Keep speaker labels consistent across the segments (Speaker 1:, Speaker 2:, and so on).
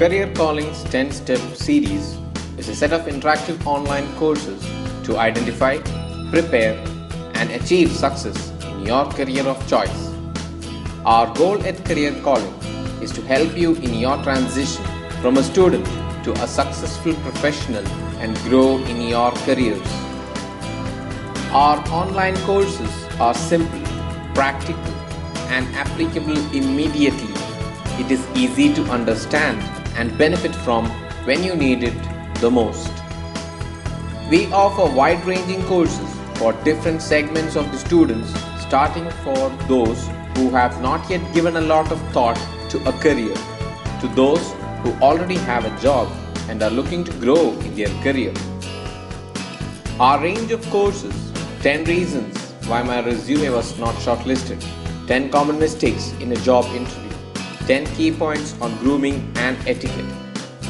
Speaker 1: Career Calling's 10-step series is a set of interactive online courses to identify, prepare, and achieve success in your career of choice. Our goal at Career Calling is to help you in your transition from a student to a successful professional and grow in your careers. Our online courses are simple, practical, and applicable immediately. It is easy to understand and benefit from when you need it the most. We offer wide-ranging courses for different segments of the students, starting for those who have not yet given a lot of thought to a career, to those who already have a job and are looking to grow in their career. Our range of courses: 10 reasons why my resume was not shortlisted, 10 common mistakes in a job interview, 10 key points on grooming and etiquette,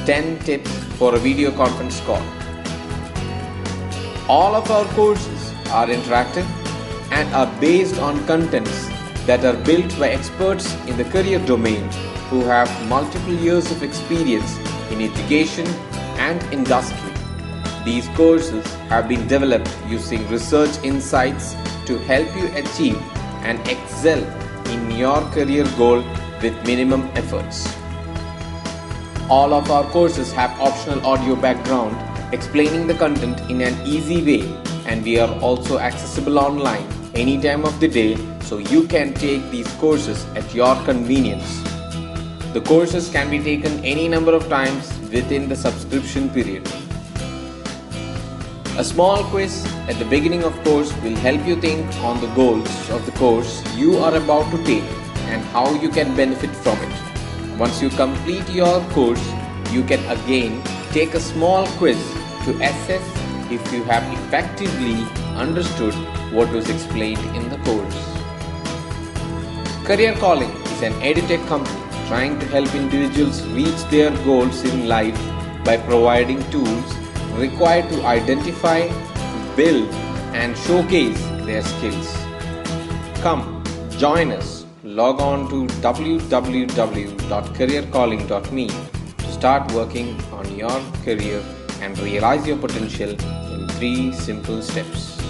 Speaker 1: 10 tips for a video conference call. All of our courses are interactive and are based on contents that are built by experts in the career domain who have multiple years of experience in education and industry. These courses have been developed using research insights to help you achieve and excel in your career goal with minimum efforts. All of our courses have optional audio background explaining the content in an easy way, and we are also accessible online any time of the day, so you can take these courses at your convenience. The courses can be taken any number of times within the subscription period. A small quiz at the beginning of course will help you think on the goals of the course you are about to take and how you can benefit from it. Once you complete your course, you can again take a small quiz to assess if you have effectively understood what was explained in the course. Career Calling is an edutech company trying to help individuals reach their goals in life by providing tools required to identify, build, and showcase their skills. Come, join us. Log on to www.careercalling.me to start working on your career and realize your potential in 3 simple steps.